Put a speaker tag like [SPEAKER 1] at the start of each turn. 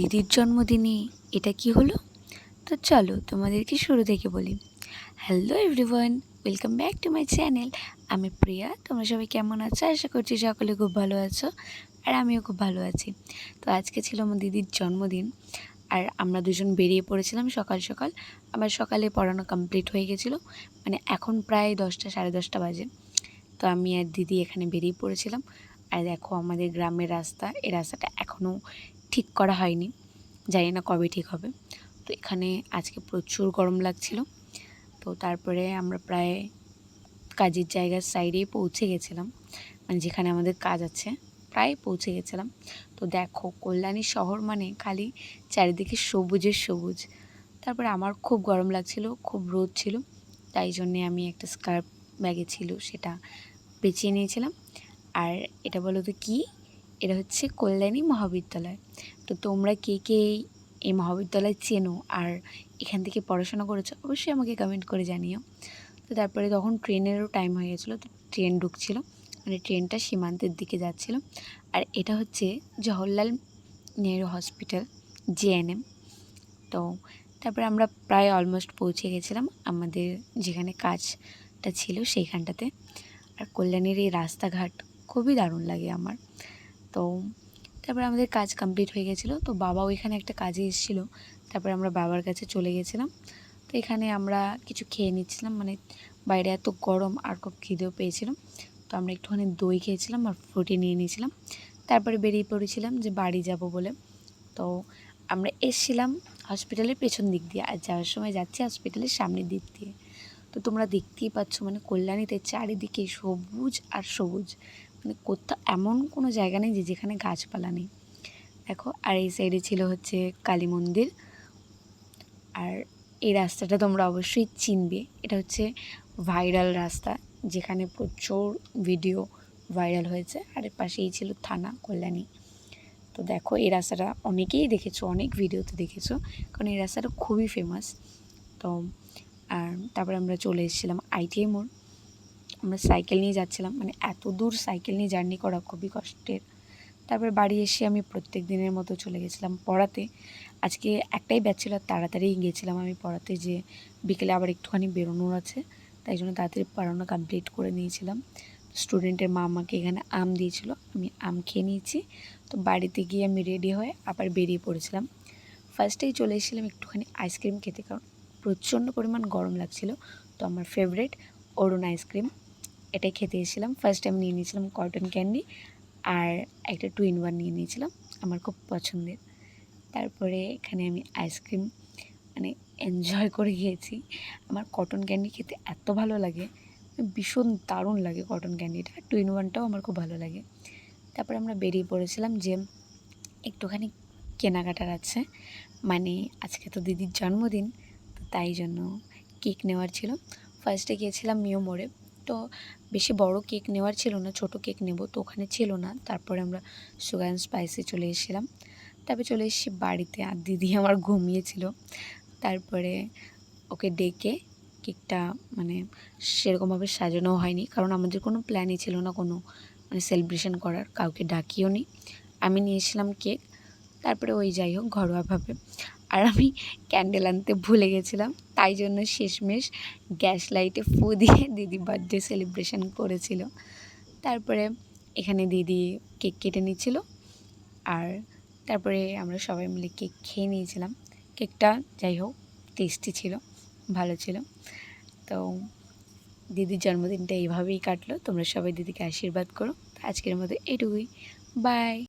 [SPEAKER 1] দিদির জন্মদিনে এটা কি হলো? তো চলো তোমাদেরকে শুরু থেকে বলি। Hello everyone, welcome back to my channel. আমি প্রিয়া। তোমরা সবাই কেমন আছো? আশা করছি সকলে খুব ভালো আছো, আর আমিও খুব ভালো আছি। তো আজকে ছিল আমার দিদির জন্মদিন, আর আমরা দুজন বেরিয়ে পড়েছিলাম সকাল সকাল। আমার সকালে পড়ানো কমপ্লিট হয়ে গেছিলো, মানে এখন প্রায় 10টা সাড়ে 10টা বাজে। তো আমি আর দিদি এখানে বেরিয়ে পড়েছিলাম। আর দেখো আমাদের গ্রামের রাস্তা, এই রাস্তাটা এখনও ঠিক করা হয়নি, জানি না কবে ঠিক হবে। তো এখানে আজকে প্রচুর গরম লাগছিল। তো তারপরে আমরা প্রায় কাজের জায়গার সাইডেই পৌঁছে গেছিলাম, মানে যেখানে আমাদের কাজ আছে প্রায় পৌঁছে গেছিলাম। তো দেখো কল্যাণী শহর মানে খালি চারিদিকে সবুজের সবুজ। তারপরে আমার খুব গরম লাগছিল, খুব রোদ ছিল, তাই জন্যে আমি একটা স্কার্ফ ব্যাগে ছিল সেটা পেঁচিয়ে নিয়েছিলাম। আর এটা বলো তো কী? এটা হচ্ছে কল্যাণী মহাবিদ্যালয়। তো তোমরা কে কে এই মহাবিদ্যালয় চেনো আর এখান থেকে পড়াশোনা করেছো অবশ্যই আমাকে কমেন্ট করে জানিও। তো তারপরে তখন ট্রেনেরও টাইম হয়ে গেছিলো, তো ট্রেন ঢুকছিল, মানে ট্রেনটা সীমান্তের দিকে যাচ্ছিল। আর এটা হচ্ছে জওহরলাল নেহরু হসপিটাল, জেএনএম। তো তারপরে আমরা প্রায় অলমোস্ট পৌঁছে গেছিলাম আমাদের যেখানে কাজটা ছিল সেইখানটাতে। আর কল্যাণীর এই রাস্তাঘাট খুবই দারুণ লাগে আমার। তো তারপরে আমাদের কাজ কমপ্লিট হয়ে গেছিলো, তো বাবাও এখানে একটা কাজে এসেছিলো। তারপরে আমরা বাবার কাছে চলে গেছিলাম। তো এখানে আমরা কিছু খেয়ে নিচ্ছিলাম, মানে বাইরে এত গরম আর খুব খিদেও পেয়েছিলাম। তো আমরা একটুখানি দই খেয়েছিলাম আর ফ্রুটি নিয়ে নিয়েছিলাম। তারপরে বেরিয়ে পড়েছিলাম যে বাড়ি যাব বলে। তো আমরা এসেছিলাম হসপিটালের পেছন দিক দিয়ে, আর যাওয়ার সময় যাচ্ছি হসপিটালের সামনের দিক দিয়ে। তো তোমরা দেখতেই পাচ্ছ, মানে কল্যাণীতে চারিদিকে সবুজ আর সবুজ, মানে কোথাও এমন কোনো জায়গা নেই যে যেখানে গাছপালা নেই। দেখো, আর এই সাইডে ছিল হচ্ছে কালী মন্দির। আর এই রাস্তাটা তোমরা অবশ্যই চিনবে, এটা হচ্ছে ভাইরাল রাস্তা, যেখানে প্রচুর ভিডিও ভাইরাল হয়েছে। আর এর পাশেই ছিল থানা কল্যাণী। তো দেখো এই রাস্তাটা অনেকেই দেখেছো, অনেক ভিডিওতে দেখেছো, কারণ এই রাস্তাটা খুবই ফেমাস। তো আর তারপরে আমরা চলে এসেছিলাম আইটিআই মোড়। আমরা সাইকেল নিয়ে যাচ্ছিলাম, মানে এত দূর সাইকেল নিয়ে জার্নি করা খুবই কষ্টের। তারপরে বাড়ি এসে আমি প্রত্যেক দিনের মতো চলে গেছিলাম পড়াতে। আজকে একটাই ব্যাচ ছিল, তাড়াতাড়ি গেছিলাম আমি পড়াতে, যে বিকেলে আবার একটুখানি বেরোনোর আছে, তাই জন্য তাড়াতাড়ি পড়ানো কমপ্লিট করে নিয়েছিলাম। স্টুডেন্টের মা আমাকে এখানে আম দিয়েছিল, আমি আম খেয়ে নিয়েছি। তো বাড়িতে গিয়ে আমি রেডি হয়ে আবার বেরিয়ে পড়েছিলাম। ফার্স্টেই চলে এসেছিলাম একটুখানি আইসক্রিম খেতে, কারণ প্রচণ্ড পরিমাণ গরম লাগছিল। তো আমার ফেভারিট অরুণ আইসক্রিম, এটাই খেতে এসেছিলাম। ফার্স্ট আমি নিয়ে নিয়েছিলাম কটন ক্যান্ডি, আর একটা 2 in 1 নিয়ে নিয়েছিলাম, আমার খুব পছন্দের। তারপরে এখানে আমি আইসক্রিম মানে এনজয় করে গিয়েছি। আমার কটন ক্যান্ডি খেতে এত ভালো লাগে, ভীষণ দারুণ লাগে কটন ক্যান্ডিটা। 2 in 1টাও আমার খুব ভালো লাগে। তারপরে আমরা বেরিয়ে পড়েছিলাম যে একটুখানি কেনাকাটার আছে, মানে আজকে তো দিদির জন্মদিন, তো তাই জন্য কেক নেওয়ার ছিল। ফার্স্টে গিয়েছিলাম মিও মোড়ে, তো বেশি বড় কেক নেওয়ার ছিল না, ছোট কেক নেব, তো ওখানে ছিল না। তারপরে আমরা সুগার অ্যান্ড স্পাইসে চলে এসেছিলাম। তারপরে চলে এসেছি বাড়িতে, আর দিদি আমার ঘুমিয়েছিল। তারপরে ওকে ডেকে কেকটা মানে সেরকমভাবে সাজানো হয়নি, কারণ আমাদের কোনো প্ল্যানই ছিল না কোনো মানে সেলিব্রেশন করার, কাউকে ডাকিও নি। আমি নিয়েছিলাম কেক, তারপরে ওই যাই হোক ঘরোয়াভাবে। আর আমি ক্যান্ডেল আনতে ভুলে গেছিলাম, তাই জন্য শেষমেশ গ্যাস লাইটে ফু দিয়ে দিদি বার্থডে সেলিব্রেশন করেছিল। তারপরে এখানে দিদি কেক কেটে নিচ্ছিল, আর তারপরে আমরা সবাই মিলে কেক খেয়ে নিয়েছিলাম। কেকটা যাই হোক টেস্টি ছিল, ভালো ছিল। তো দিদির জন্মদিনটা এইভাবেই কাটলো। তোমরা সবাই দিদিকে আশীর্বাদ করো। আজকের মতো এটুকুই, বাই।